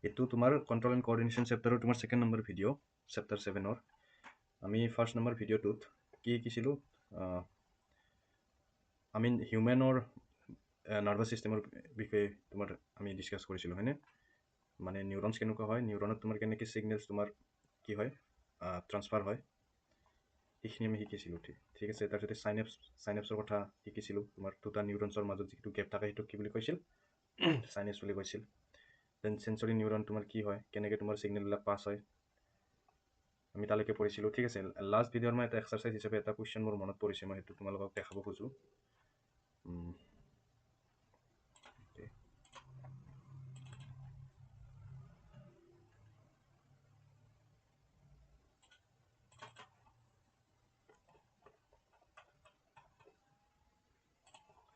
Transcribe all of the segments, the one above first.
এইটো তোমাৰ control and coordination চেপ্টাৰৰ তোমাৰ ছেকেণ্ড নম্বৰ ভিডিঅ' চেপ্টাৰ 7ৰ আমি ফাৰ্ষ্ট নম্বৰ ভিডিঅ'টোত কি শিকিছিলোঁ আমি হিউমেনৰ নাৰ্ভাছ ছিষ্টেমৰ বিষয়ে তোমাৰ আমি ডিছকাছ কৰিছিলোঁ হয়নে মানে নিউৰনছ কেনেকুৱা হয় নিউৰনত তোমাৰ কেনেকৈ ছিগনেলছ তোমাৰ কি হয় ট্ৰান্সফাৰ হয় সেইখিনি আমি শিকিছিলোঁ ঠিক আছে তাৰপিছতে চাইনেপছৰ কথা শিকিছিলোঁ তোমাৰ দুটা নিউৰনছৰ মাজত যিটো গেপ থাকে সেইটোক কি বুলি কৈছিল চাইনেপছ বুলি কৈছিল দেন চেঞ্চৰি নিউৰন তোমাৰ কি হয় কেনেকৈ তোমাৰ ছিগনেলবিলাক পাছ হয় আমি তালৈকে পঢ়িছিলোঁ ঠিক আছে লাষ্ট ভিডিঅ'ৰ মই এটা এক্সাৰচাইজ হিচাপে এটা কুৱেশ্যন মোৰ মনত পৰিছে মই সেইটো তোমালোকক দেখাব খোজোঁ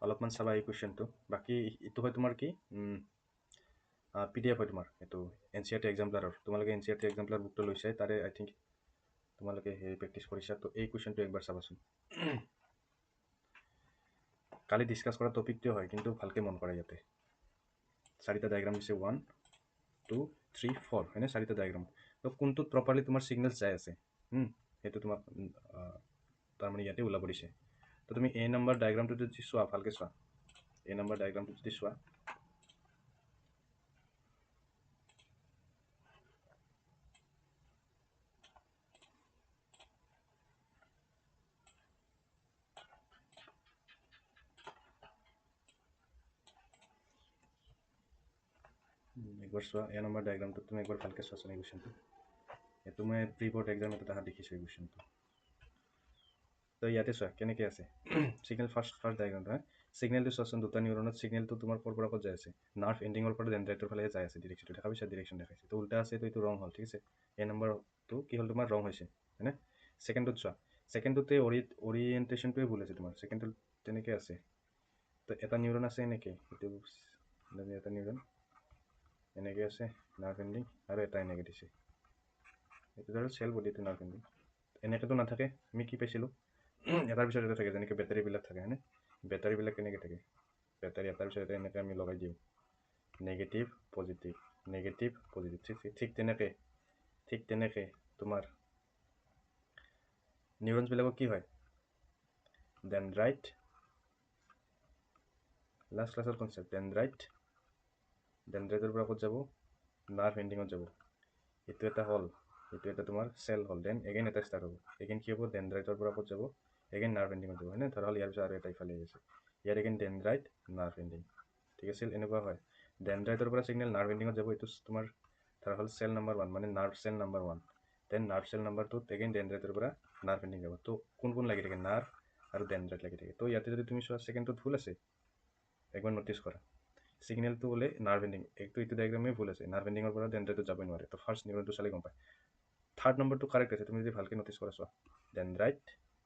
অলপমান চাবা এই কুৱেশ্যনটো বাকী এইটো হয় তোমাৰ কি PDF হয় তোমাৰ এইটো NCERT এক্সাম্পলাৰৰ তোমালোকে NCERT এক্সাম্পলাৰ বুকটো লৈছে তাৰে আই থিংক তোমালোকে হেৰি প্ৰেক্টিছ কৰিছা তো এই কুৱেশ্যনটো একবাৰ চাবাচোন কালি ডিছকাছ কৰা টপিকটোৱে হয় কিন্তু ভালকৈ মন কৰা ইয়াতে চাৰিটা ডায়েগ্ৰাম দিছে 1 2 3 4 হয়নে চাৰিটা ডায়েগ্ৰাম তো কোনটোত প্ৰপাৰলি তোমাৰ ছিগনেলছ যাই আছে সেইটো তোমাক তাৰমানে ইয়াতে ওলাব দিছে তো তুমি A নম্বৰ ডায়েগ্ৰামটো যদি চোৱা ভালকৈ চোৱা A নম্বৰ ডায়েগ্ৰামটো যদি চোৱা একবাৰ চোৱা A নম্বৰ ডায়েগ্ৰামটো তুমি একবাৰ ভালকৈ চোৱাচোন এই কুৱেশ্যনটো এইটো মই প্ৰি বৰ্ড এক্সাম এটা তাহাঁত দেখিছোঁ এই কুৱেশ্যনটো তো ইয়াতে চোৱা কেনেকৈ আছে ছিগনেল ফাৰ্ষ্ট ডায়েগ্ৰামটো হয় ছিগনেলটো চোৱাচোন দুটা নিউৰনত ছিগনেলটো তোমাৰ ক'ৰ পৰা ক'ত যাই আছে নাৰ্ভ এণ্ডিঙৰ পৰা ডেণ্ড্ৰাইটৰ ফালে যাই আছে ডিৰেকশ্যনটো দেখা পাইছা ডিৰেকশ্যন দেখাইছে তো উল্টা আছে তো এইটো ৰং হ'ল ঠিক আছে A নম্বৰটো কি হ'ল তোমাৰ ৰং হৈছে হয়নে ছেকেণ্ডটোত চোৱা ছেকেণ্ডটোতে অৰিয়েণ্টেশ্যনটোৱে ভুল আছে তোমাৰ ছেকেণ্ডটোত তেনেকৈ আছে তো এটা নিউৰন আছে এনেকৈ এইটো এটা নিউৰন এনেকৈ আছে নাৰ্ভ এণ্ডিং আৰু এটা এনেকৈ দিছে এইটো ধৰক চেল বডিটো নাৰ্ভ এণ্ডিং এনেকৈতো নাথাকে আমি কি পাইছিলোঁ এটাৰ পিছত এটা থাকে যেনেকৈ বেটাৰীবিলাক থাকে হয়নে বেটাৰীবিলাক কেনেকৈ থাকে বেটাৰী এটাৰ পিছত এটা এনেকৈ আমি লগাই দিওঁ নেগেটিভ পজিটিভ ঠিক তেনেকৈ তোমাৰ নিউৰনছবিলাকক কি হয় ডেণ্ড্ৰাইট লাষ্ট ক্লাছৰ কনচেপ্ট ডেণ্ড্ৰাইটৰ পৰা ক'ত যাব নাৰ্ভ এণ্ডিঙত যাব এইটো এটা হ'ল এইটো এটা তোমাৰ চেল হ'ল দেন এগেইন এটা ষ্টাৰ্ট হ'ব এগেইন কি হ'ব ডেণ্ড্ৰাইটৰ পৰা ক'ত যাব এগেইন নাৰ্ভ এণ্ডিঙত যাব হয়নে ধৰা হ'ল ইয়াৰ পিছত আৰু এটা ইফালে আহিছে ইয়াত এগেইন ডেণ্ড্ৰাইট নাৰ্ভ এণ্ডিং ঠিক আছিল এনেকুৱা হয় ডেণ্ড্ৰাইটৰ পৰা ছিগনেল নাৰ্ভ এণ্ডিঙত যাব এইটো তোমাৰ ধৰা হ'ল চেল নম্বৰ 1 মানে nerve cell number 1 then nerve cell number 2 again ডেণ্ড্ৰাইটৰ পৰা নাৰ্ভ এণ্ডিং যাব তো কোন লাগি থাকে নাৰ্ভ আৰু ডেণ্ড্ৰাইট লাগি থাকে তো ইয়াতে যদি তুমি চোৱা ছেকেণ্ডটোত ভুল আছে একবাৰ ন'টিছ কৰা ছিগনেলটো হ'লে নাৰ্ভ এণ্ডিং এইটো ডায়েগ্ৰামেই ভুল আছে নাৰ্ভ এণ্ডিঙৰ পৰা ডেণ্ড্ৰাইটত যাবই নোৱাৰে তো ফাৰ্ষ্ট নিউৰনটো চালে গম পায় থাৰ্ড নম্বৰটো কাৰেক্ট আছে তুমি যদি ভালকৈ ন'টিছ কৰা চোৱা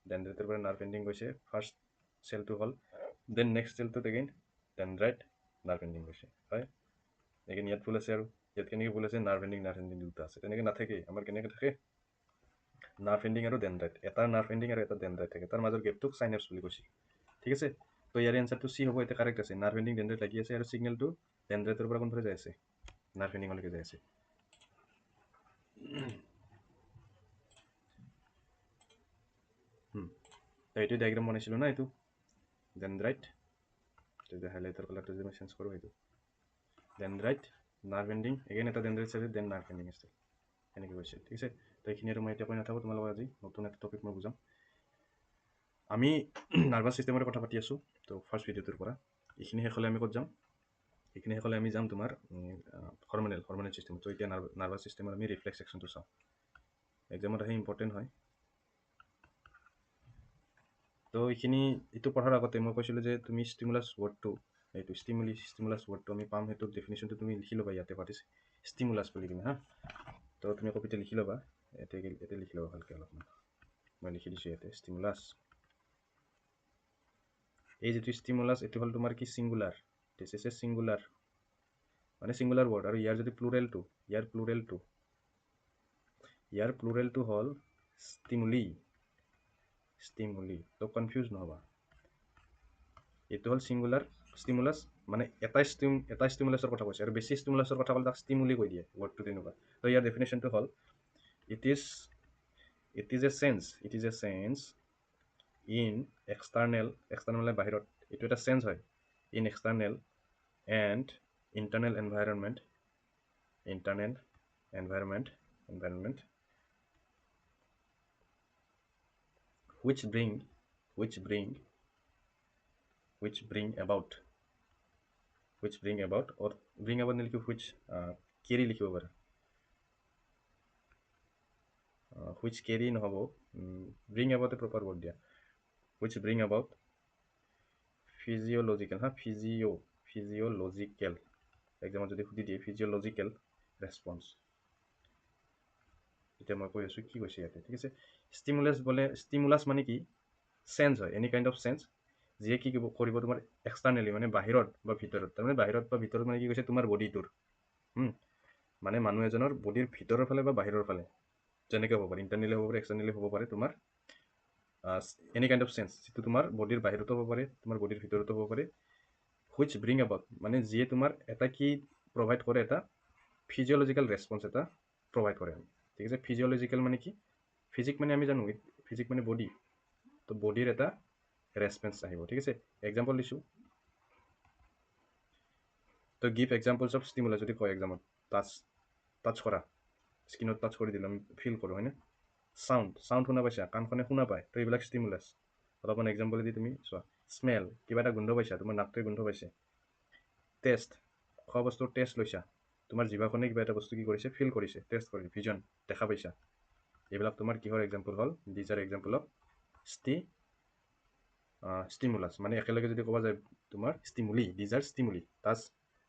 ডেণ্ড্ৰাইটৰ পৰা নাৰ্ভ এণ্ডিং গৈছে ফাৰ্ষ্ট চেলটো হ'ল দেন নেক্সট চেলটোত এগেইন ডেণ্ড্ৰাইট নাৰ্ভ এণ্ডিং গৈছে হয় এগেইন ইয়াত ভুল আছে আৰু ইয়াত কেনেকৈ ভুল আছে নাৰ্ভ এণ্ডিং দুটা আছে তেনেকৈ নাথাকেই আমাৰ কেনেকৈ থাকে নাৰ্ভ এণ্ডিং আৰু ডেণ্ড্ৰাইট এটা নাৰ্ভ এণ্ডিং আৰু এটা ডেণ্ড্ৰাইট থাকে তাৰ মাজৰ গেপটোক চাইনেপছ বুলি কৈছিল ঠিক আছে তো ইয়াৰ এনচাৰটো চি হ'ব এতিয়া কাৰেক্ট আছে নাৰ্ভ এণ্ডিং ডেণ্ড্ৰাইট লাগি আছে আৰু ছিগনেলটো ডেণ্ড্ৰাইটৰ পৰা কোনফালে যাই আছে নাৰ্ভ এণ্ডিঙলৈকে যাই আছে এইটো ডায়েগ্ৰাম বনাইছিলোঁ না এইটো ডেণ্ড্ৰাইট তেতিয়া হাইলাইটৰ কালাৰটো যে মই চেঞ্জ কৰোঁ সেইটো ডেণ্ড্ৰাইট নাৰ্ভ এণ্ডিং এগেইন এটা ডেণ্ড্ৰাইট আছে দেন নাৰ্ভ এণ্ডিং আছে এনেকৈ কৈছে ঠিক আছে তো এইখিনি আৰু মই এতিয়া কৈ নাথাকোঁ তোমালোকক আজি নতুন এটা টপিক মই বুজাম আমি নাৰ্ভাছ ছিষ্টেমৰ কথা পাতি আছোঁ তো ফাৰ্ষ্ট ভিডিঅ'টোৰ পৰা এইখিনি শেষ হ'লে আমি ক'ত যাম এইখিনি শেষ হ'লে আমি যাম তোমাৰ হৰমনেল ছিষ্টেম তো এতিয়া নাৰ্ভাছ ছিষ্টেমৰ আমি ৰিফ্লেক্স ছেকশ্যনটো চাওঁ এক্সামত আহি ইম্পৰ্টেণ্ট হয় তো এইখিনি এইটো পঢ়াৰ আগতে মই কৈছিলোঁ যে তুমি ষ্টিমুলাছ ৱৰ্ডটো এইটো ষ্টিমুলাছ ৱৰ্ডটো আমি পাম সেইটো ডেফিনেশ্যনটো তুমি লিখি ল'বা ইয়াতে পাতিছে ষ্টিমুলাছ বুলি কিনে হা তো তুমি কপিতে লিখি ল'বা ইয়াতে লিখি ল'বা ভালকৈ অলপমান মই লিখি দিছোঁ ইয়াতে ষ্টিমুলাছ এই যিটো ষ্টিমুলাছ এইটো হ'ল তোমাৰ কি singular this is a singular মানে ছিংগুলাৰ ৱৰ্ড আৰু ইয়াৰ যদি ইয়াৰ প্লুৰেলটো হ'ল ষ্টিমুলি তো কনফিউজ নহ'বা এইটো হ'ল ছিংগুলাৰ ষ্টিমুলাছ মানে এটা ষ্টিমুলাছৰ কথা কৈছে আৰু বেছি ষ্টিমুলাছৰ কথা ক'লে তাক ষ্টিমুলি কৈ দিয়ে ৱৰ্ডটো তেনেকুৱা তো ইয়াৰ ডেফিনেশ্যনটো হ'ল it is a change in external বাহিৰত এইটো এটা চেঞ্জ হয় in external and internal environment which bring about or bring about নিলিখি which carry লিখিব পাৰা which carry নহ'ব bring about proper word দিয়া which bring about physiological example যদি সুধি দিয়ে physiological response এতিয়া মই কৈ আছোঁ কি কৈছে ইয়াতে ঠিক আছে ষ্টিমুলাছ মানে কি চেঞ্জ হয় এনি কাইণ্ড অফ চেঞ্জ যিয়ে কি কৰিব তোমাৰ এক্সটাৰ্নেলি মানে বাহিৰত বা ভিতৰত তাৰমানে বাহিৰত বা ভিতৰত মানে কি কৈছে তোমাৰ বডিটোৰ মানে মানুহ এজনৰ বডিৰ ভিতৰৰ ফালে বা বাহিৰৰ ফালে যেনেকৈ হ'ব পাৰে ইণ্টাৰনেলি হ'ব পাৰে এক্সটাৰ্নেলি হ'ব পাৰে তোমাৰ এনি কাইণ্ড অফ চেঞ্জ যিটো তোমাৰ বডিৰ বাহিৰতো হ'ব পাৰে তোমাৰ বডিৰ ভিতৰতো হ'ব পাৰে হুইচ ব্ৰিং এবাউট মানে যিয়ে তোমাৰ এটা কি প্ৰভাইড কৰে এটা ফিজিঅ'লজিকেল ৰেছপন্স এটা প্ৰভাইড কৰে ঠিক আছে ফিজিঅ'লজিকেল মানে কি ফিজিক মানে আমি জানো ফিজিক মানে বডি তো বডিৰ এটা ৰেছপন্স আহিব ঠিক আছে এক্সাম্পল দিছোঁ তো গিভ এক্সাম্পলছ অফ ষ্টিমুলাছ যদি কয় এক্সামত টাচ কৰা স্কিনত টাচ কৰি দিলে আমি ফিল কৰোঁ হয়নে চাউণ্ড শুনা পাইছা কাণখনে শুনা পায় তো এইবিলাক ষ্টিমুলাছ অলপমান এক্সাম্পল দি তুমি চোৱা স্মেল কিবা এটা গোন্ধ পাইছা তোমাৰ নাকটোৱে গোন্ধ পাইছে টেষ্ট খোৱা বস্তুৰ টেষ্ট লৈছা তোমাৰ জিভাখনে কিবা এটা বস্তু কি কৰিছে ফিল কৰিছে টেষ্ট কৰিছে ভিজন দেখা পাইছা এইবিলাক তোমাৰ কিহৰ এক্সাম্পল হ'ল these are example of stimulus মানে একেলগে যদি ক'ব যায় তোমাৰ stimuli these are stimuli touch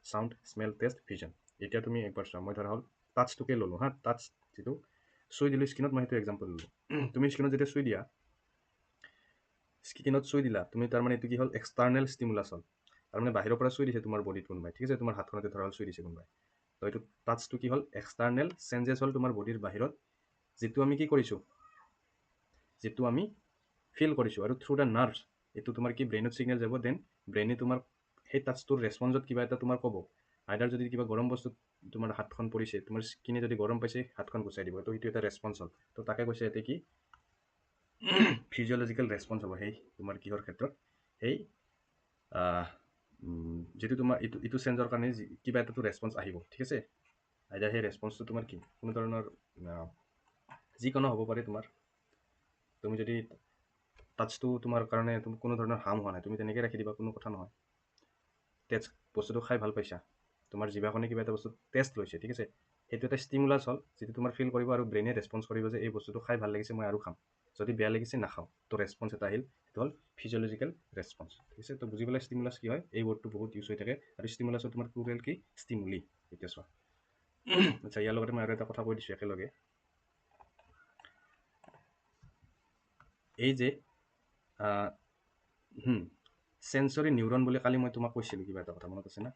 sound smell taste vision এতিয়া তুমি একবাৰ চোৱা মই ধৰা হ'ল টাচটোকে ল'লোঁ হা টাচ যিটো চুই দিলোঁ স্কিনত মই সেইটো এক্সাম্পল ল'লোঁ তুমি স্কিনত যেতিয়া চুই দিয়া স্কিনত চুই দিলা তুমি তাৰমানে এইটো কি হ'ল এক্সটাৰ্নেল ষ্টিমুলাছ হ'ল তাৰমানে বাহিৰৰ পৰা চুই দিছে তোমাৰ বডিত কোনোবাই ঠিক আছে তোমাৰ হাতখনতে ধৰা হ'ল চুই দিছে কোনোবাই তো এইটো টাচটো কি হ'ল এক্সটাৰ্নেল চেঞ্জেছ হ'ল তোমাৰ বডিৰ বাহিৰত যিটো আমি কি কৰিছোঁ যিটো আমি ফিল কৰিছোঁ আৰু থ্ৰু দ্য নাৰ্ভছ এইটো তোমাৰ কি ব্ৰেইনত ছিগনেল যাব দেন ব্ৰেইনে তোমাৰ সেই টাচটোৰ ৰেছপন্সত কিবা এটা তোমাৰ ক'ব আইদাৰ যদি কিবা গৰম বস্তু তোমাৰ হাতখন পৰিছে তোমাৰ স্কিনে যদি গৰম পাইছে হাতখন গুচাই দিব তো সেইটো এটা ৰেছপন্স হ'ল তো তাকে কৈছে ইয়াতে কি ফিজিঅ'লজিকেল ৰেছপন্স হ'ব সেই তোমাৰ কিহৰ ক্ষেত্ৰত সেই যিটো তোমাৰ ইটো চেঞ্জৰ কাৰণে কিবা এটাতো ৰেছপন্স আহিব ঠিক আছে আইদাৰ সেই ৰেছপন্সটো তোমাৰ কি কোনো ধৰণৰ যিকোনো হ'ব পাৰে তোমাৰ তুমি যদি টাচটো তোমাৰ কাৰণে কোনো ধৰণৰ হাৰ্ম হোৱা নাই তুমি তেনেকৈ ৰাখি দিবা কোনো কথা নহয় টেষ্ট বস্তুটো খাই ভাল পাইছা তোমাৰ জিভাখনে কিবা এটা বস্তু টেষ্ট লৈছে ঠিক আছে সেইটো এটা ষ্টিমুলাছ হ'ল যিটো তোমাৰ ফিল কৰিব আৰু ব্ৰেইনে ৰেছপন্স কৰিব যে এই বস্তুটো খাই ভাল লাগিছে মই আৰু খাম যদি বেয়া লাগিছে নাখাওঁ তো ৰেছপন্স এটা আহিল সেইটো হ'ল ফিজিঅ'লজিকেল ৰেছপন্স ঠিক আছে তো বুজি পেলাই ষ্টিমুলাছ কি হয় এই ৱৰ্ডটো বহুত ইউজ হৈ থাকে আৰু ষ্টিমুলাছৰ তোমাৰ প্লুৰেল কি ষ্টিমুলি এতিয়া চোৱা আচ্ছা ইয়াৰ লগতে মই আৰু এটা কথা কৈ দিছোঁ একেলগে এই যে চেঞ্চৰী নিউৰন বুলি কালি মই তোমাক কৈছিলোঁ কিবা এটা কথা মনত আছে না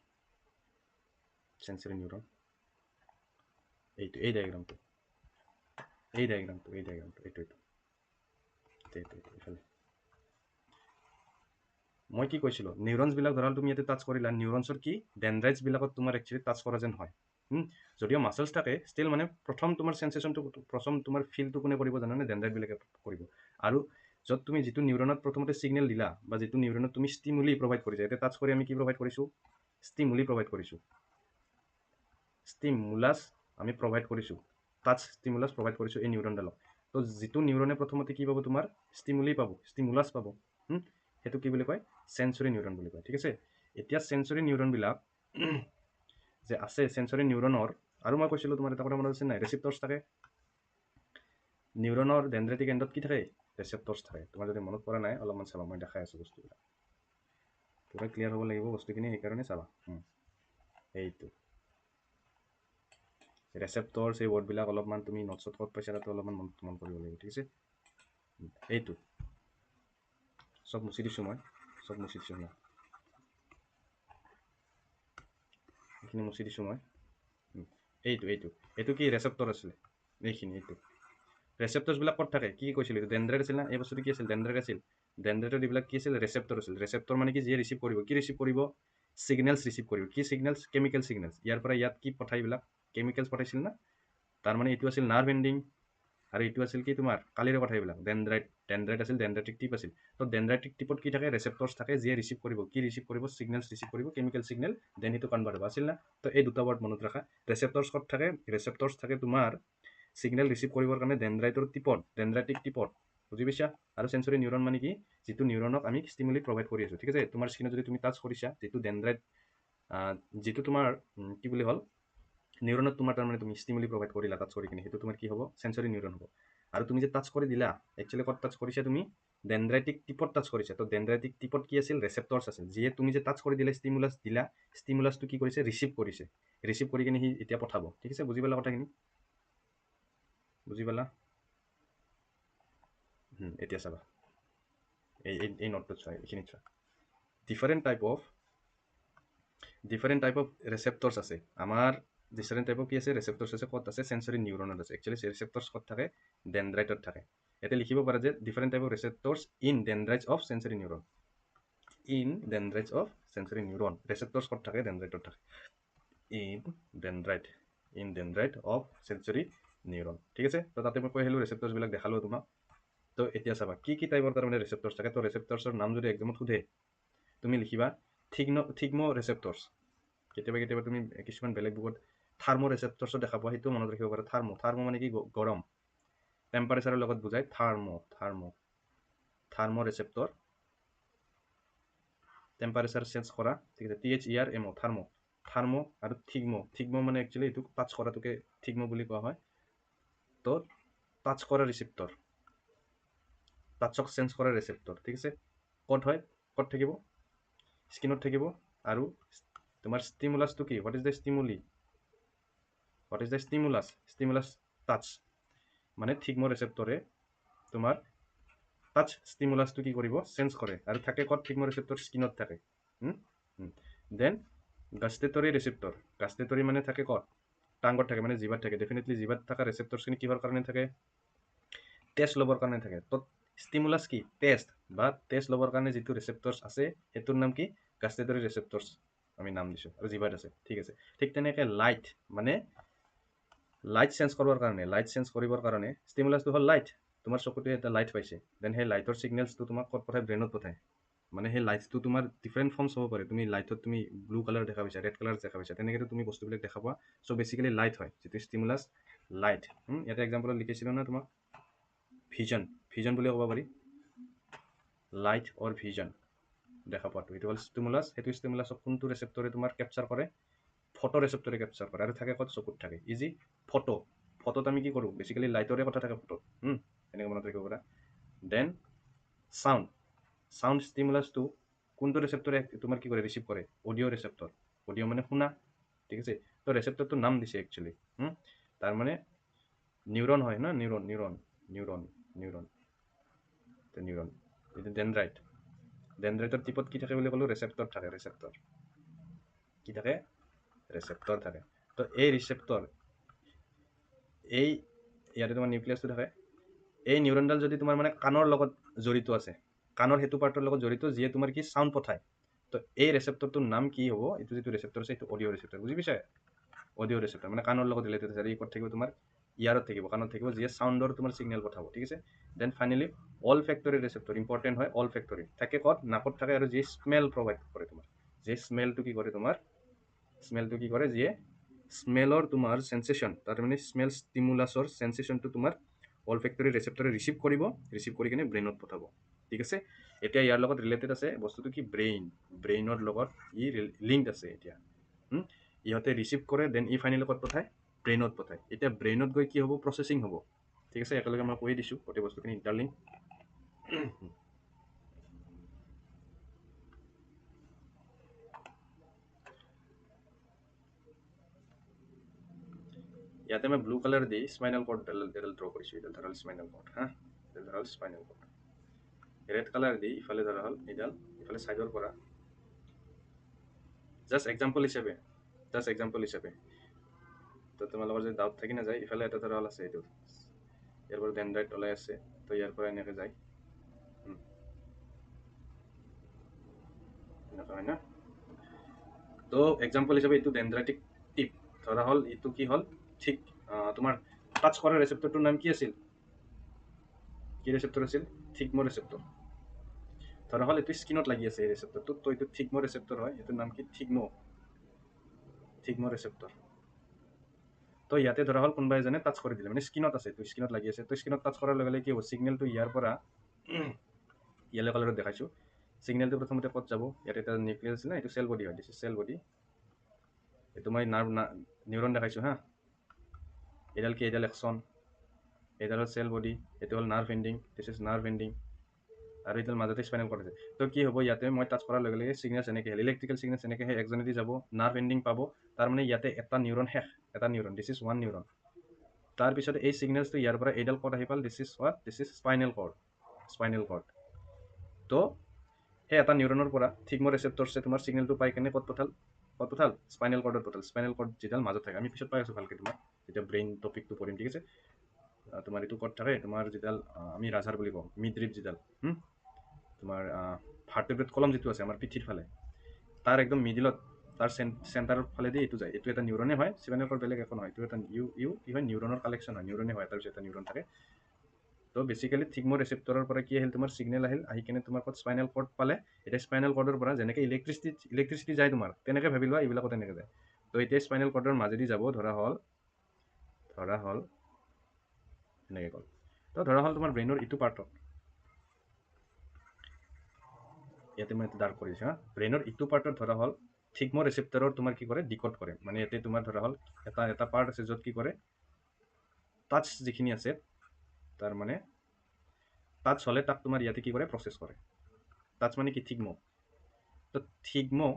চেঞ্চৰী নিউৰন এইটো এই ডায়েগ্ৰামটো এইটো এইফালে মই কি কৈছিলোঁ নিউৰনছবিলাক ধৰা তুমি ইয়াতে টাচ কৰিলা নিউৰনছৰ কি ডেনড্ৰাইটছবিলাকত তোমাৰ একচুৱেলি টাচ কৰা যেন হয় যদিও মাছলছ থাকে ষ্টিল মানে প্ৰথম তোমাৰ চেঞ্চেশ্যনটো প্ৰথম তোমাৰ ফিলটো কোনে কৰিব জানানে ডেনড্ৰাইটবিলাকে কৰিব আৰু য'ত তুমি যিটো নিউৰনত প্ৰথমতে ছিগনেল দিলা বা যিটো নিউৰনত তুমি ষ্টিমুলি প্ৰভাইড কৰিছা এতিয়া টাচ কৰি আমি কি প্ৰভাইড কৰিছোঁ ষ্টিমুলি প্ৰভাইড কৰিছোঁ ষ্টিমুলাছ আমি প্ৰভাইড কৰিছোঁ টাচ ষ্টিমুলাছ প্ৰভাইড কৰিছোঁ এই নিউৰনডালক তো যিটো নিউৰনে প্ৰথমতে কি পাব তোমাৰ ষ্টিমুলি পাব ষ্টিমুলাছ পাব সেইটো কি বুলি কয় চেঞ্চৰী নিউৰন বুলি কয় ঠিক আছে এতিয়া চেঞ্চৰী নিউৰনবিলাক যে আছে চেঞ্চৰী নিউৰনৰ আৰু মই কৈছিলোঁ তোমাৰ এটা কথা মনত আছে নাই ৰেচিপ্টৰ্ছ থাকে নিউৰনৰ ডেনড্ৰাইটিক এণ্ডত কি থাকে ৰেচেপ্টৰ্ছ থাকে তোমাৰ যদি মনত পৰা নাই অলপমান চাবা মই দেখাই আছোঁ বস্তুবিলাক পূৰা ক্লিয়াৰ হ'ব লাগিব বস্তুখিনি সেইকাৰণে চাবা এইটো ৰেচেপ্টৰ্ছ এই ৱৰ্ডবিলাক অলপমান তুমি নোটছত ক'ত পাইছা তাতে অলপমান মন কৰিব লাগিব ঠিক আছে এইটো চব মুচি দিছোঁ মই না এইখিনি মুচি দিছোঁ মই এইটো কি ৰেচেপ্টৰ আছিলে এইটো ৰেচেপ্টৰ্ছবিলাক ক'ত থাকে কি কৈছিলোঁ এইটো ডেনড্ৰাইট আছিল না এই বস্তুটো কি আছিল ডেনড্ৰাইট আছিল ডেনড্ৰাইটৰ এইবিলাক কি আছিল ৰেচেপ্টৰ আছিল ৰেচেপ্টৰ মানে কি যিয়ে ৰিচিভ কৰিব কি ৰিচিভ কৰিব সিগনেলস ৰিচিভ কৰিব কি সিগনেলস কেমিকেল সিগনেলস ইয়াৰ পৰা ইয়াত কি পঠাইবিলাক কেমিকেলস পঠাইছিল না তাৰ মানে এইটো আছিল নাৰ্ভ এণ্ডিং আৰু এইটো আছিল কি তোমাৰ কালিৰে কথা এইবিলাক ডেনড্ৰাইট আছিল ডেনড্ৰাইটিক টিপ আছিল তো ডেনড্ৰাইটিক টিপত কি থাকে ৰেচেপ্টৰ্ছ থাকে যিয়ে ৰিচিভ কৰিব কি ৰিচিভ কৰিব সিগনেলস ৰিচিভ কৰিব কেমিকেল সিগনেল দেন সেইটো কনভাৰ্ট হ'ব আছিল না তো এই দুটা ৱৰ্ড মনত ৰাখা ৰেচেপ্টৰ্ছ ক'ত থাকে ৰেচেপ্টৰ্ছ থাকে তোমাৰ সিগনেল ৰিচিভ কৰিবৰ কাৰণে ডেনড্ৰাইটৰ টিপত ডেনড্ৰাইটিক টিপত বুজি পাইছা আৰু সেন্সৰি নিউৰন মানে কি যিটো নিউৰনক আমি ষ্টিমুলি প্ৰভাইড কৰি আছো ঠিক আছে তোমাৰ স্কিনত যদি তুমি টাচ কৰিছা যিটো ডেনড্ৰাইট যিটো তোমাৰ কি বুলি হ'ল নিউৰনত তোমাৰ তাৰ মানে তুমি স্টিমুলি প্ৰোভাইড কৰিলা টাচ কৰি কিনে সেইটো তোমাৰ কি হ'ব সেন্সৰি নিউৰন হ'ব আৰু তুমি যে টাচ কৰি দিলা একচুয়ালি ক'ত টাচ কৰিছা তুমি ডেনড্ৰাইটিক টিপত টাচ কৰিছা তো ডেনড্ৰাইটিক টিপত কি আছিল ৰেচেপ্টৰ্ছ আছিল যিয়ে তুমি যে টাচ কৰি দিলা ষ্টিমুলাছটো কি কৰিছে ৰিচিভ কৰি কিনে সি এতিয়া পঠাব ঠিক আছে বুজি পালা কথাখিনি বুজি পালা এতিয়া চাবা এই নোটটোত চোৱা এইখিনিত চোৱা ডিফাৰেন্ট টাইপ অফ ৰেচেপ্টৰ্ছ আছে আমাৰ ডিফাৰেন্ট টাইপ অফ কি আছে ৰেচেপ্টৰ্ছ আছে ক'ত আছে সেন্সৰি নিউৰনত আছে একচুয়ালি ৰেচেপ্টৰ্ছ ক'ত থাকে ডেনড্ৰাইটত থাকে এটা লিখিব পাৰা যে different type of receptors in dendrites of sensory neuron receptors ক'ত থাকে ডেনড্ৰাইটত থাকে in dendrite of sensory neuron ঠিক আছে তো তাতে মই কৈ আহিলোঁ ৰেচেপ্টৰ্ছবিলাক দেখালোঁ তোমাক তো এতিয়া চাবা কি টাইপৰ তাৰমানে ৰেচেপ্টৰ্ছ থাকে তো ৰেচেপ্টৰ্ছৰ নাম যদি এক্সামত সোধে তুমি লিখিবা থিগমো ৰেচেপ্টৰ্ছ কেতিয়াবা তুমি কিছুমান বেলেগ বুকত থাৰ্মো ৰেচেপ্টৰ্ছো দেখা পোৱা সেইটো মনত ৰাখিব পাৰা থাৰ্মো মানে কি গৰম টেম্পাৰেচাৰৰ লগত বুজায় থাৰ্মো ৰেচেপ্টৰ টেম্পাৰেচাৰ চেঞ্জ কৰা ঠিক আছে THERMO থাৰ্মো আৰু থিগমো মানে একচুৱেলি এইটো টাচ কৰাটোকে থিগমো বুলি কোৱা হয় তো টাচ কৰা ৰিচেপ্টৰ টাচক চেঞ্জ কৰা ৰেচেপ্টৰ ঠিক আছে ক'ত থাকিব স্কিনত থাকিব আৰু তোমাৰ ষ্টিমুলাছটো কি what is the stimulus touch মানে থিগমো ৰেচেপ্টৰে তোমাৰ টাচ ষ্টিমুলাছটো কি কৰিব চেঞ্জ কৰে আৰু থাকে ক'ত থিগমো ৰেচেপ্টৰ স্কিনত থাকে দেন গাষ্টেটৰী মানে থাকে ক'ত টাংগত থাকে মানে জিভাত থাকে ডেফিনেটলি জিভাত থকা ৰেচেপ্টৰছখিনি কিহৰ কাৰণে থাকে টেষ্ট ল'বৰ কাৰণে থাকে তো ষ্টিমুলাছ কি টেষ্ট ল'বৰ কাৰণে যিটো ৰেচেপ্টৰ্ছ আছে সেইটোৰ নাম কি গাষ্টেটৰী ৰেচেপ্টৰ্ছ আমি নাম দিছোঁ আৰু জিভাত আছে ঠিক আছে ঠিক তেনেকৈ লাইট চেঞ্জ কৰিবৰ কাৰণে ষ্টিমুলাছটো হ'ল লাইট তোমাৰ চকুটোৱে এটা লাইট পাইছে দেন সেই লাইটৰ ছিগনেলছটো তোমাক ক'ত পঠায় ব্ৰেইনত পঠায় মানে সেই লাইটটো তোমাৰ ডিফাৰেণ্ট ফৰ্মছ হ'ব পাৰে তুমি লাইটত তুমি ব্লু কালাৰ দেখা পাইছা ৰেড কালাৰ দেখা পাইছা তেনেকৈ তুমি বস্তুবিলাক দেখা পোৱা চ' বেচিকেলি লাইট হয় যিটো ষ্টিমুলাছ লাইট ইয়াতে এক্সাম্পলত লিখিছিলোঁ না তোমাক ভিজন বুলি ক'ব পাৰি লাইট অৰ ভিজন দেখা পোৱাটো এইটো হ'ল ষ্টিমুলাছ সেইটো ষ্টিমুলাছক কোনটো ৰেচেপ্টৰে তোমাৰ কেপচাৰ কৰে ফটো ৰেচেপ্টৰে কেপচাৰ কৰে আৰু থাকে ক'ত চকুত থাকে ইজি ফটোত আমি কি কৰোঁ বেচিকেলি লাইটৰে কথা থাকে ফটোত এনেকৈ মনত ৰাখিব পাৰা দেন চাউণ্ড ষ্টিমুলাছটো কোনটো ৰেচেপ্টৰে তোমাৰ কি কৰে ৰিচিভ কৰে অডিঅ' মানে শুনা ঠিক আছে তো ৰেচেপ্টৰটোৰ নাম দিছে একচুৱেলি তাৰ মানে নিউৰন হয় না নিউৰন এইটো ডেনড্ৰাইটৰ টিপত কি থাকে বুলি ক'লোঁ ৰেচেপ্টৰ থাকে ৰেচেপ্টৰ থাকে তো এই ৰিচেপ্টৰ ইয়াতে তোমাৰ নিউক্লিয়াছটো থাকে এই নিউৰনডাল যদি তোমাৰ মানে কাণৰ লগত জড়িত আছে কাণৰ সেইটো পাৰ্টৰ লগত জড়িত যিয়ে তোমাৰ কি চাউণ্ড পঠায় তো এই ৰেচেপ্টৰটোৰ নাম কি হ'ব এইটো যিটো ৰেচেপ্টৰ আছে এইটো অডিঅ' ৰেচেপ্টৰ বুজি পাইছা অডিঅ' ৰেচেপ্টৰ মানে কাণৰ লগত ৰিলেটেড আছে আৰু ক'ত থাকিব তোমাৰ ইয়াৰত থাকিব কাণত থাকিব যিয়ে চাউণ্ডৰ তোমাৰ ছিগনেল পঠাব ঠিক আছে then finally olfactory receptor important হয় অল ফেক্টৰী থাকে ক'ত নাকত থাকে আৰু যিয়ে স্মেল প্ৰভাইড কৰে তোমাৰ স্মেলটো কি কৰে যিয়ে স্মেলৰ তোমাৰ সেন্সেশন তাৰ মানে স্মেল ষ্টিমুলাছৰ সেন্সেশনটো তোমাৰ অল ফেক্টৰী ৰেচেপ্টৰে ৰিচিভ কৰি কিনে ব্ৰেইনত পঠাব ঠিক আছে এতিয়া ইয়াৰ লগত ৰিলেটেড আছে বস্তুটো কি ব্ৰেইনৰ লগত লিংক আছে এতিয়া ইহঁতে ৰিচিভ কৰে দেন ফাইনেলি ক'ত পঠায় ব্ৰেইনত পঠায় এতিয়া ব্ৰেইনত গৈ কি হ'ব প্ৰচেছিং হ'ব ঠিক আছে একেলগে মই কৈ দিছোঁ গোটেই বস্তুখিনি ইণ্টাৰলিংক ইয়াতে মই ব্লু কালাৰ দি স্পাইনেল কৰ্ড এডাল ড্ৰ কৰিছোঁ এডাল ধৰা হ'ল স্পাইনেল কৰ্ড ৰেড কালাৰ দি ইফালে ধৰা হ'ল এইডাল ইফালে ছাইডৰ পৰা জাষ্ট এক্সাম্পল হিচাপে তো তোমালোকৰ যদি ডাউট থাকি নাযায় ইফালে এটা ধৰা হ'ল আছে এইটো ইয়াৰ পৰা ডেনড্ৰাইট ওলাই আছে তো ইয়াৰ পৰা এনেকৈ যায় এনেকুৱা হয় না তো এক্সাম্পল হিচাপে এইটো ডেনড্ৰাইটিক টিপ ধৰা হ'ল এইটো কি হ'ল ঠিক তোমাৰ টাচ কৰা ৰেচেপ্টৰটোৰ নাম কি আছিল কি ৰেচেপ্টৰ আছিল থিগমো ৰেচেপ্টৰ ধৰা হ'ল এইটো স্কিনত লাগি আছে এই ৰেচেপ্টৰটো তো এইটো থিগমো ৰেচেপ্টৰ হয় এইটোৰ নাম কি থিগমো ৰেচেপ্টৰ তো ইয়াতে ধৰা হ'ল কোনোবা এজনে টাচ কৰি দিলে মানে স্কিনত আছে তো স্কিনত লাগি আছে তো স্কিনত টাচ কৰাৰ লগে লগে কি হ'ব ছিগনেলটো ইয়াৰ পৰা য়েলো কালাৰত দেখাইছোঁ ছিগনেলটো প্ৰথমতে ক'ত যাব ইয়াতে এটা নিউক্লিয়াছ আছে না এইটো চেল বডি হয় দিছ চেল বডি এইটো মই নিউৰন দেখাইছোঁ হা এডাল কি এডাল এক্সন এডাল হ'ল চেল বডি এইটো হ'ল nerve ending this is nerve ending আৰু এইডাল মাজতে স্পাইনেল কৰ্ড আছে তো কি হ'ব ইয়াতে মই টাচ কৰাৰ লগে লগে ছিগনেলছ এনেকৈ আহিল ইলেক্ট্ৰিকেল ছিগনেলছ এনেকৈ সেই একজনেদি যাব নাৰ্ভ এণ্ডিং পাব তাৰমানে ইয়াতে এটা নিউৰন শেষ এটা neuron this is one neuron তাৰপিছত এই ছিগনেলছটো ইয়াৰ পৰা এইডাল ক'ত আহি পাল দিছ ইজ স্পাইনেল কৰ্ড তো সেই এটা নিউৰনৰ পৰা থিগমো ৰেচেপ্টৰছে তোমাৰ ছিগনেলটো পাই কেনে ক'ত পঠাল স্পাইনেল কৰ্ডত পঠাল স্পাইনেল কৰ্ড যিডাল মাজত থাকে আমি পিছত পাই আছোঁ ভালকৈ তোমাৰ যেতিয়া ব্ৰেইন টপিকটো পঢ়িম ঠিক আছে তোমাৰ এইটো ক'ত থাকে তোমাৰ যিডাল আমি ৰাজহাড় বুলি কওঁ মিড্ৰিপ যিডাল তোমাৰ ভাৰ্টিব্ৰেট কলম যিটো আছে আমাৰ পিঠিৰ ফালে তাৰ একদম মিডিলত তাৰ চেণ্টাৰৰ ফালেদি এইটো যায় এইটো এটা নিউৰনে হয় স্পাইনেল কৰ্ড বেলেগ একো নহয় এইটো এটা কি হয় নিউৰনৰ কালেকশ্যন হয় নিউৰনে হয় তাৰপিছত এটা নিউৰন থাকে তো বেচিকেলি থিগমো ৰেচেপ্টৰৰ পৰা কি আহিল তোমাৰ ছিগনেল আহিল আহি কেনে তোমাৰ ক'ত স্পাইনেল কৰ্ড পালে এতিয়া স্পাইনেল কৰ্ডৰ পৰা যেনেকৈ ইলেক্ট্ৰিচিটি যায় তোমাৰ তেনেকৈ ভাবি লোৱা এইবিলাকো তেনেকৈ যায় তো এতিয়া স্পাইনেল কৰ্ডৰ মাজেদি যাব ধৰা হ'ল এনেকৈ গ'ল তো ধৰা হ'ল তোমাৰ ব্ৰেইনৰ ইটো পাৰ্টত ইয়াতে মই এটা ডাৰ্ক কৰিছোঁ হা ব্ৰেইনৰ ইটো পাৰ্টত ধৰা হ'ল থিগমো ৰেচেপ্টৰৰ তোমাৰ কি কৰে ডিকড কৰে মানে ইয়াতে তোমাৰ ধৰা হ'ল এটা পাৰ্ট আছে য'ত কি কৰে টাচ যিখিনি আছে তাৰ মানে টাচ হ'লে তাক তোমাৰ ইয়াতে কি কৰে প্ৰচেছ কৰে টাচ মানে কি থিগমো তো থিগমো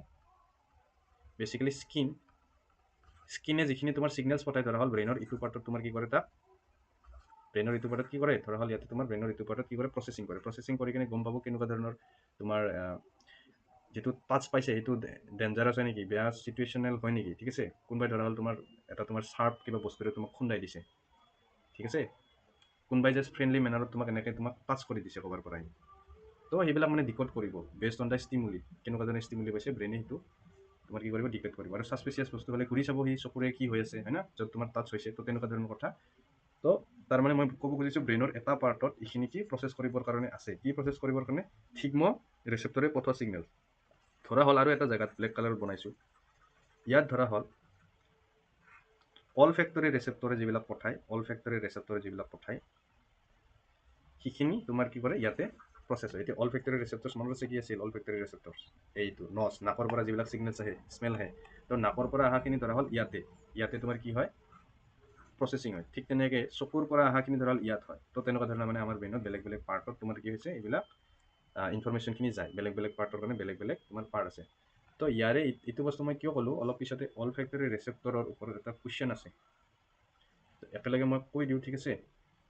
বেচিকেলি স্কিনে যিখিনি তোমাৰ ছিগনেলছ পঠাই ধৰা হ'ল ব্ৰেইনৰ ইটো পাৰ্টত তোমাৰ কি কৰে তাক ব্ৰেইনৰ ইটো পাৰ্টত কি কৰে ধৰা হ'ল ইয়াতে তোমাৰ ব্ৰেইনৰ ইটো পাৰ্টত কি কৰে প্ৰচেছিং কৰি কিনে গম পাব কেনেকুৱা ধৰণৰ তোমাৰ যিটো টাচ পাইছে সেইটো ডেঞ্জাৰাছ হয় নেকি বেয়া চিটুৱেশ্যনেল হয় নেকি ঠিক আছে কোনোবাই ধৰা হ'ল তোমাৰ শ্বাৰ্প কিবা বস্তুৰে তোমাক খুন্দাই দিছে ঠিক আছে কোনোবাই জাষ্ট ফ্ৰেণ্ডলি মেনাৰত তোমাক এনেকৈ টাচ কৰি দিছে ক'ৰবাৰ পৰা তো সেইবিলাক মানে ডিকড কৰিব বেছড অন দ্য ষ্টিমুলি কেনেকুৱা ধৰণৰ ষ্টিমুলি পাইছে ব্ৰেইনে সেইটো তোমাৰ কি কৰিব ডিকড কৰিব আৰু ছাছপিচিয়াছ বস্তু হ'লে ঘূৰি চাব সি চকুৰে কি হৈ আছে হয় না য'ত তোমাৰ টাচ হৈছে তো তেনেকুৱা ধৰণৰ কথা তো তাৰমানে মই ক'ব খুজিছোঁ ব্ৰেইনৰ এটা পাৰ্টত এইখিনি কি প্ৰচেছ কৰিবৰ কাৰণে আছে কি প্ৰচেছ কৰিবৰ কাৰণে থিগমো ৰেচেপ্টৰে পঠোৱা ছিগনেল ধৰা হ'ল আৰু এটা জেগাত ব্লেক কালাৰত বনাইছোঁ ইয়াত ধৰা হ'ল অলফেক্টৰী ৰেচেপ্টৰে যিবিলাক পঠায় সেইখিনি তোমাৰ কি কৰে ইয়াতে প্ৰচেছ হয় এতিয়া অলফেক্টৰী ৰেচেপ্টৰ্ছ মনত আছে কি আছিল অলফেক্টৰী ৰেচেপ্টৰ্ছ এইটো নচ নাকৰ পৰা যিবিলাক ছিগনেলছ আহে স্মেল আহে তো নাকৰ পৰা অহাখিনি ধৰা হ'ল ইয়াতে তোমাৰ কি হয় প্ৰচেছিং হয় ঠিক তেনেকৈ চকুৰ পৰা অহাখিনি ধৰা হ'ল ইয়াত হয় তো তেনেকুৱা ধৰণৰ মানে আমাৰ ব্ৰেইনত বেলেগ বেলেগ পাৰ্টত তোমাৰ কি হৈছে এইবিলাক ইনফৰমেশ্যনখিনি যায় বেলেগ বেলেগ পাৰ্টৰ কাৰণে বেলেগ বেলেগ তোমাৰ পাৰ্ট আছে তো ইয়াৰে এইটো বস্তু মই কিয় ক'লোঁ অলপ পিছতে অলফেক্টৰী ৰেচেপ্টৰৰ ওপৰত এটা কুৱেশ্যন আছে একেলগে মই কৈ দিওঁ ঠিক আছে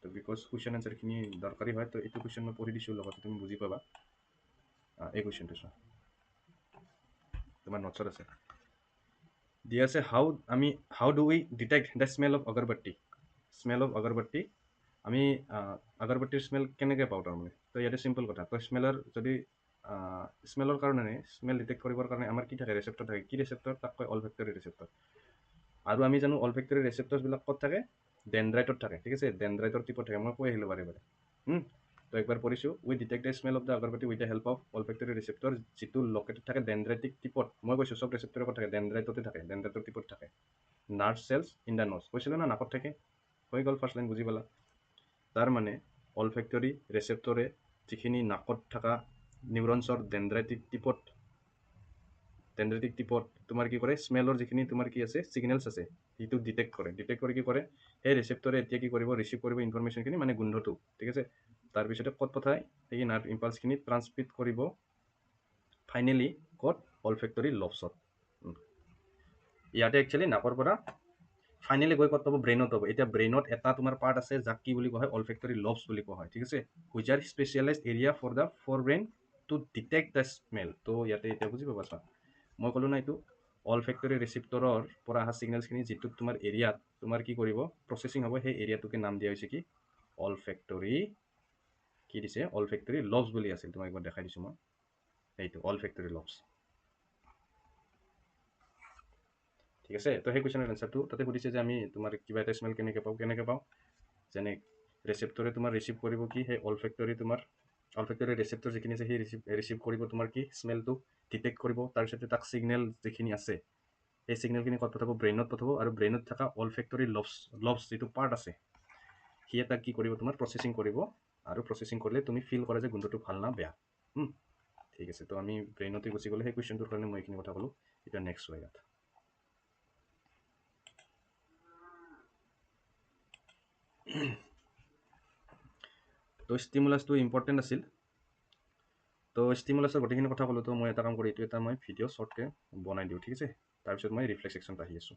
তো বিকজ কুৱেশ্যন এনচাৰখিনি দৰকাৰী হয় তো এইটো কুৱেশ্যন মই পঢ়ি দিছোঁ লগতে তুমি বুজি পাবা এই কুৱেশ্যনটো চোৱা তোমাৰ নোটছত আছে দিয়া আছে how do we detect the smell of agarbatti আমি আগৰবাতিৰ স্মেল কেনেকৈ পাওঁ তাৰমানে তো ইয়াতে চিম্পল কথা তো স্মেলৰ কাৰণে স্মেল ডিটেক্ট কৰিবৰ কাৰণে আমাৰ কি থাকে ৰেচেপ্টৰ থাকে কি ৰেচেপ্টৰ তাক কয় অলফেক্টৰী ৰেচেপ্টৰ আৰু আমি জানো অলফেক্টৰী ৰেচেপ্টৰ্ছবিলাক ক'ত থাকে ডেনড্ৰাইটত থাকে ঠিক আছে ডেনড্ৰাইটৰ টিপত থাকে মই কৈ আহিলোঁ বাৰে তো একবাৰ পঢ়িছোঁ we detect the smell of the agarbatti with the help of olfactory receptor যিটো লোকেটেড থাকে ডেনড্ৰাইটিক টিপত মই কৈছোঁ চব ৰেচেপ্টৰৰ ক'ত থাকে ডেনড্ৰাইটতে থাকে ডেনড্ৰাইটৰ টিপত থাকে nerve cells in the nose কৈছিলোঁ না নাকত থাকে হৈ গ'ল ফাৰ্ষ্ট লাইন বুজি পালা তাৰ মানে অলফেক্টৰী ৰেচেপ্টৰে যিখিনি নাকত থকা নিউৰনছৰ ডেনড্ৰাইটিক টিপত তোমাৰ কি কৰে স্মেলৰ যিখিনি তোমাৰ কি আছে ছিগনেলছ আছে সেইটো ডিটেক্ট কৰি কি কৰে সেই ৰেচেপ্টৰে এতিয়া কি কৰিব ৰিচিভ কৰিব ইনফৰমেশ্যনখিনি মানে গোন্ধটো ঠিক আছে তাৰপিছতে ক'ত পঠায় সেই নাৰ্ভ ইম্পালছখিনি ট্ৰান্সমিট কৰিব ফাইনেলি ক'ত অলফেক্টৰী লবছত ইয়াতে একচুৱেলি নাকৰ পৰা ফাইনেলি গৈ ক'ত পাব ব্ৰেইনত পাব এতিয়া ব্ৰেইনত এটা তোমাৰ পাৰ্ট আছে যাক কি বুলি কোৱা হয় অলফেক্টৰী লবছ বুলি কোৱা হয় ঠিক আছে which are specialised area for the for brain to detect the smell তো ইয়াতে এতিয়া বুজি পাবা চোৱা মই ক'লোঁ না এইটো অলফেক্টৰী ৰিচিপ্টৰৰ পৰা অহা ছিগনেলছখিনি যিটো তোমাৰ এৰিয়াত তোমাৰ কি কৰিব প্ৰচেছিং হ'ব সেই এৰিয়াটোকে নাম দিয়া হৈছে কি অলফেক্টৰী কি দিছে অলফেক্টৰী লবছ বুলি আছিল তোমাক একবাৰ দেখাই দিছোঁ মই এইটো অলফেক্টৰী লবছ ঠিক আছে তো সেই কুৱেশ্যনৰ এনচাৰটো তাতে সুধিছে যে আমি তোমাৰ কিবা এটা স্মেল কেনেকৈ পাওঁ যেনে ৰেচেপ্টৰে তোমাৰ ৰিচিভ কৰিব কি সেই অলফেক্টৰী ৰেচেপ্টৰ যিখিনি আছে সেই ৰিচিভ কৰিব তোমাৰ কি স্মেলটো ডিটেক্ট কৰিব তাৰপিছতে তাক ছিগনেল যিখিনি আছে সেই ছিগনেলখিনি ক'ত পঠাব ব্ৰেইনত পঠাব আৰু ব্ৰেইনত থকা অলফেক্টৰী লবছ যিটো পাৰ্ট আছে সি এটা কি কৰিব তোমাৰ প্ৰচেছিং কৰিব আৰু প্ৰচেছিং কৰিলে তুমি ফিল কৰা যে গোন্ধটো ভাল না বেয়া ঠিক আছে তো আমি ব্ৰেইনতে গুচি গ'লে সেই কুৱেশ্যনটোৰ কাৰণে মই এইখিনি কথা ক'লোঁ এতিয়া নেক্সট হয় ইয়াত তো ষ্টিমুলাছটো ইম্পৰ্টেণ্ট আছিল তো ষ্টিমুলাছৰ গোটেইখিনি কথা ক'লোঁ তো মই এটা কাম কৰি এইটো এটা মই ভিডিঅ' শ্বৰ্টকৈ বনাই দিওঁ ঠিক আছে তাৰপিছত মই ৰিফ্লেক্স ছেকশ্যনত আহি আছোঁ